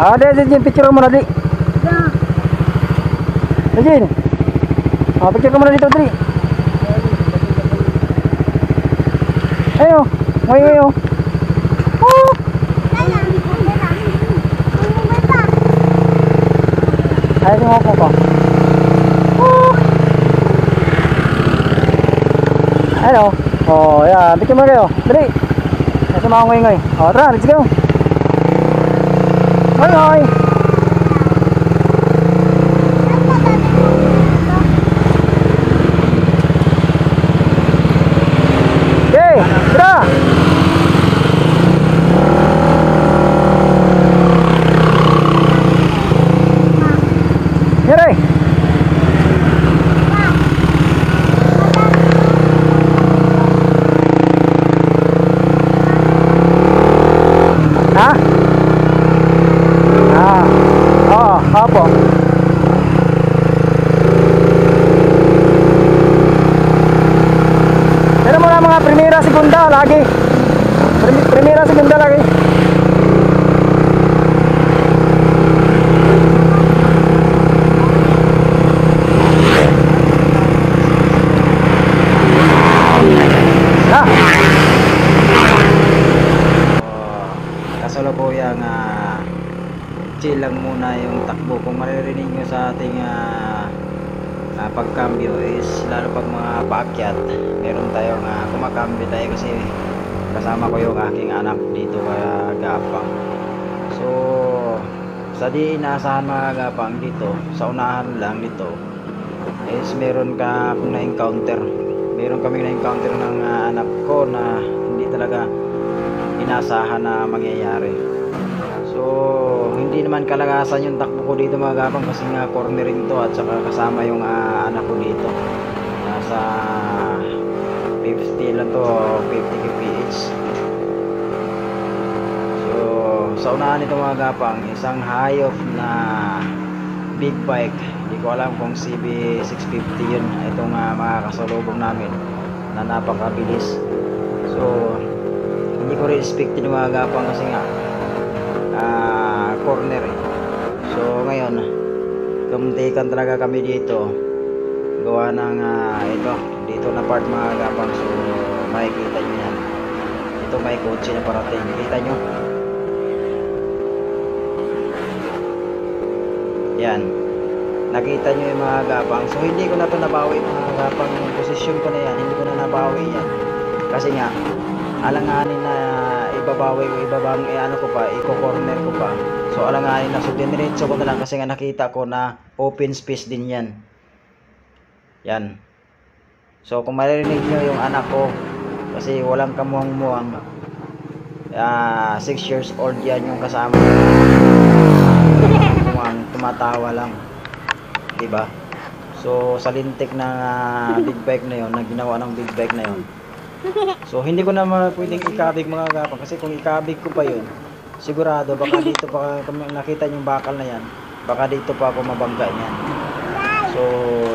Ah, di, picture mo na di. Jin. Ah, picture mo na dito, Dri. Ayo, ngayo. Oh. Ay, mo ko. Oh. Hello. Oh, yeah, picture mo kayo. Dri. Nasa mga ngoy. Oh, tara, let's go. Ngoy. Okay, tara. Here. Opo. Pero mo na mga primera, segunda lagi. Primera, segunda lagi. Kasalukuyang chill lang muna yung takbo. Kung maririnig nyo sa ating pagkambyo is lalo pag mga paakyat, meron tayong kumakambyo tayo kasi kasama ko yung aking anak dito kaya gapang. So sa di inaasahan mga gapang dito sa unahan lang dito is meron kaming na-encounter ng anak ko na hindi talaga inaasahan na mangyayari. So hindi naman kalagasan yung takbo ko dito mga gapang kasi nga cornering to at saka kasama yung anak ko dito. Nasa 50 lang to, 50 kph. So sa unahan nito mga gapang isang hayop na big bike. Hindi ko alam kung CB650 yun. Itong mga kasalubong namin na napakabilis. So hindi ko rin expect yung mga gapang kasi nga corner eh. So ngayon kumtikan talaga kami dito gawa ng dito na part mga gapang. So makikita nyo yan, ito may kotse na parating, kita nyo yan, nakita nyo yung mga gapang. So hindi ko na to nabawi mga gapang, yung posisyon ko na yan hindi ko na nabawi yan kasi nga alanganin na ibabawi ko, ibabang i-corner ko pa. So alanganin na, so diniretso ko na lang kasi nga nakita ko na open space din yan. Yan. So kung maririnig nyo yung anak ko kasi walang kamuang-muang, 6 years old yan yung kasama. Tumatawa lang, diba? So sa lintik ng big bike na yon, na ginawa ng big bike na yon. So hindi ko naman pwedeng ikabig mga gapang kasi kung ikabig ko pa yun, sigurado baka dito pa, kung nakita yung bakal na yan, baka dito pa ako mabangga niyan. So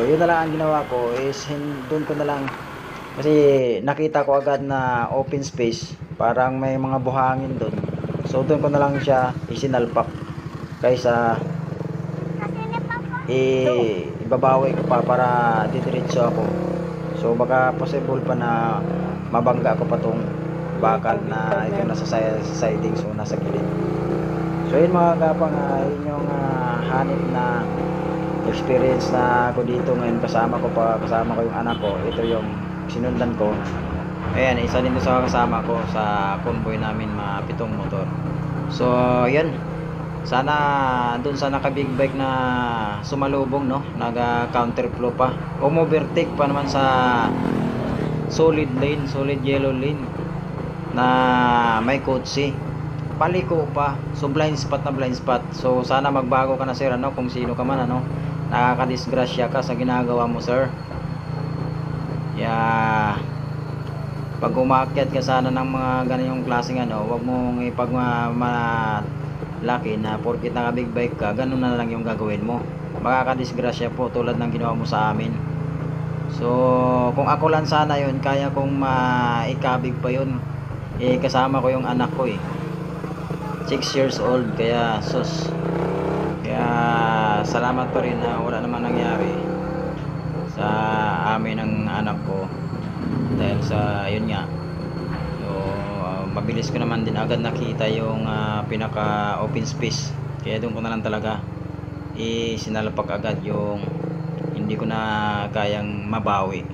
yun na lang ang ginawa ko is doon ko na lang, kasi nakita ko agad na open space, parang may mga buhangin doon. So doon ko na lang siya isinalpak kaysa ibabawi ko pa para didiretso ako. So baka possible pa na mabangga ko pa tong bakal na ito nasa siding, so nasa gilid. So yun mga gapang, yun yung hanip na experience na ako dito ngayon. Kasama ko yung anak ko. Ito yung sinundan ko. Ayan, isa din sa kasama ko sa convoy namin, mga 7 motor. So yun, sana dun sa naka big bike na sumalubong, no, naga counterflow pa, overtake pa naman sa solid yellow lane na may kotse, paliko pa. So blind spot. So sana magbago ka na sir, ano, kung sino ka man, ano, nakakadisgrasya ka sa ginagawa mo sir. Pag umakyat ka sana ng mga ganyan klaseng wag mong laki na porkit naka big bike ka, ganun na lang yung gagawin mo, makakadisgrasya po tulad ng ginawa mo sa amin. So kung ako lang sana yun, kaya kong maikabig pa yun, kasama ko yung anak ko 6 years old, kaya sus Kaya salamat pa rin na wala naman nangyari sa amin ng anak ko, dahil sa yun nga. So mabilis ko naman din agad nakita yung pinaka open space, kaya doon ko na lang talaga isinalapak agad yung hindi ko na kayang mabawi.